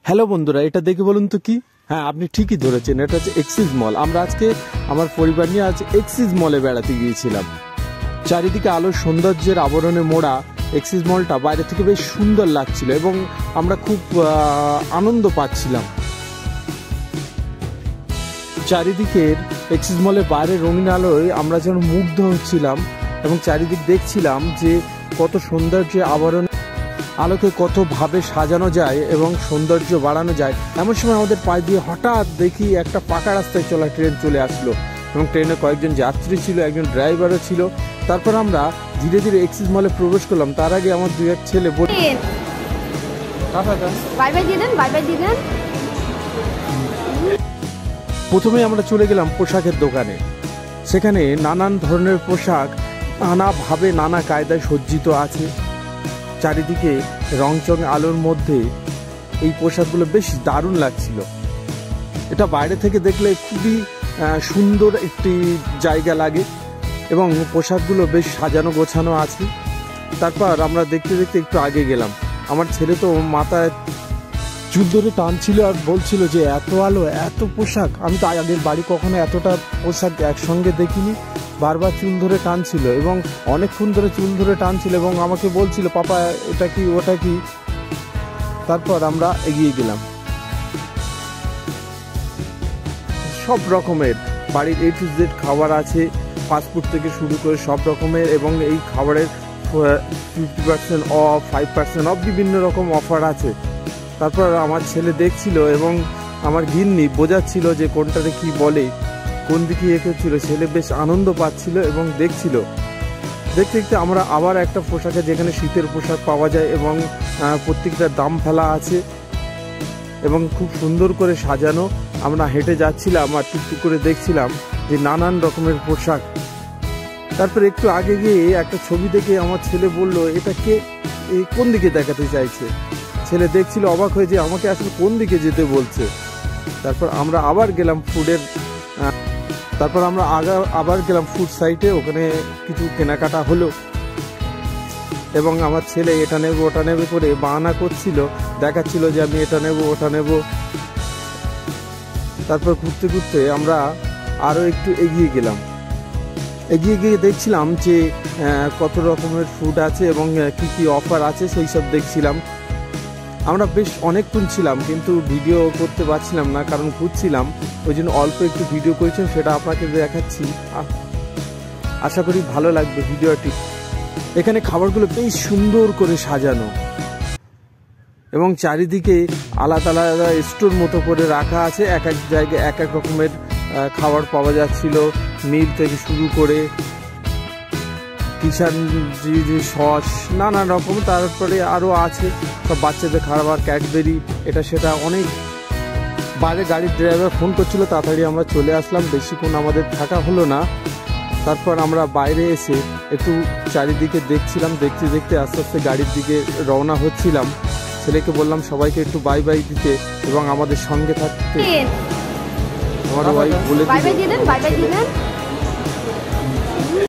Hello বন্ধুরা, এটা দেখে বলুন তো কি? হ্যাঁ, আপনি ঠিকই ধরেছেন, এটা হচ্ছে এক্সিস মল। আমরা আজকে আমার পরিবার নিয়ে আজ এক্সিস মলে বেড়াতে গিয়েছিলাম। চারিদিকে আলোর সৌন্দর্যের আবরণে মোড়া এক্সিস মলটা বাইরে থেকে বেশ সুন্দর লাগছিল এবং আমরা খুব আনন্দ পাচ্ছিলাম। চারিদিকের এক্সিস মলের বাইরে রঙিন আলোয় আমরা যেন মুগ্ধ হচ্ছিলাম এবং চারিদিক দেখছিলাম যে কত সৌন্দর্য আবরণ, আলোকে কতভাবে সাজানো যায় এবং সৌন্দর্য বাড়ানো যায়। এমন সময় আমাদের পায়ে দিয়ে হঠাৎ দেখি একটা পাকা রাস্তায় চলা ট্রেন চলে আসলো এবং ট্রেনে কয়েকজন যাত্রী ছিল, একজন ড্রাইভারও ছিল। তারপর আমরা ধীরে ধীরে এক্সিস মলে প্রবেশ করলাম। তার আগে আমার দুই এক ছেলে প্রথমে আমরা চলে গেলাম পোশাকের দোকানে। সেখানে নানান ধরনের পোশাক নানাভাবে নানা কায়দায় সজ্জিত আছে। চারিদিকে রংচং আলোর মধ্যে এই পোশাকগুলো বেশ দারুণ লাগছিল। এটা বাইরে থেকে দেখলে খুবই সুন্দর একটি জায়গা লাগে এবং পোশাকগুলো বেশ সাজানো গোছানো আছে। তারপর আমরা দেখতে দেখতে একটু আগে গেলাম। আমার ছেলে তো মাথায় চুল ধরে টানছিল আর বলছিল যে এত আলো, এত পোশাক, আমি তো আগের বাড়ি কখনো এতটা পোশাক একসঙ্গে দেখিনি। বারবার চুল ধরে টানছিল এবং অনেকক্ষণ ধরে চুল ধরে টানছিল এবং আমাকে বলছিল, পাপা এটা কি ওটা কি। তারপর আমরা এগিয়ে গেলাম। সব রকমের বাড়ির A to Z খাবার আছে, ফাস্টফুড থেকে শুরু করে সব রকমের, এবং এই খাবারের 50% অফ, 5% অফ, বিভিন্ন রকম অফার আছে। তারপর আমার ছেলে দেখছিল এবং আমার গিন্নি বোঝাচ্ছিল যে কোনটাতে কি বলে, কোন দিকে এগোচ্ছিল। ছেলে বেশ আনন্দ পাচ্ছিল এবং দেখছিল। দেখতে দেখতে আমরা আবার একটা পোশাকে, যেখানে শীতের পোশাক পাওয়া যায় এবং প্রত্যেকটার দাম ফেলা আছে এবং খুব সুন্দর করে সাজানো। আমরা হেঁটে যাচ্ছিলাম আর টুকটুক করে দেখছিলাম যে নানান রকমের পোশাক। তারপর একটু আগে গিয়ে একটা ছবি দেখে আমার ছেলে বলল, এটা কে, কোন দিকে দেখাতে চাইছে। ছেলে দেখছিল অবাক হয়ে যে আমাকে আসলে কোন দিকে যেতে বলছে। তারপর আমরা আবার গেলাম ফুড সাইটে। ওখানে কিছু কেনাকাটা হলো এবং আমার ছেলে এটা নেব ওটা নেবে করে বাহানা করছিল, দেখাচ্ছিল যে আমি এটা নেব ওটা নেব। তারপর ঘুরতে ঘুরতে আমরা আরও একটু এগিয়ে গেলাম। এগিয়ে গিয়ে দেখছিলাম যে কত রকমের ফুড আছে এবং কি কি অফার আছে সেই সব দেখছিলাম। আমরা বেশ অনেকক্ষণ ছিলাম কিন্তু ভিডিও করতে পারছিলাম না, কারণ ঘুরছিলাম। ওই জন্য অল্প একটু ভিডিও করেছেন, সেটা আপনাকে দেখাচ্ছি। আশা করি ভালো লাগবে ভিডিওটি। এখানে খাবারগুলো বেশ সুন্দর করে সাজানো এবং চারিদিকে আলাদা আলাদা স্টোর মতো করে রাখা আছে। এক এক জায়গায় এক এক রকমের খাবার পাওয়া যাচ্ছিল, মিল থেকে শুরু করে কিষান সস, নানা রকম। তারপরে আরও আছে সব বাচ্চাদের খাবার, ক্যাডবেরি, এটা সেটা অনেক। বাইরে গাড়ির ড্রাইভার ফোন করছিল, তাড়াতাড়ি আমরা চলে আসলাম, বেশিক্ষণ আমাদের থাকা হলো না। তারপর আমরা বাইরে এসে একটু চারিদিকে দেখছিলাম। দেখতে দেখতে আস্তে আস্তে গাড়ির দিকে রওনা হচ্ছিলাম। ছেলেকে বললাম সবাইকে একটু বাই বাই দিতে এবং আমাদের সঙ্গে থাকতে। আমার ওয়াইফ বলে দিলেন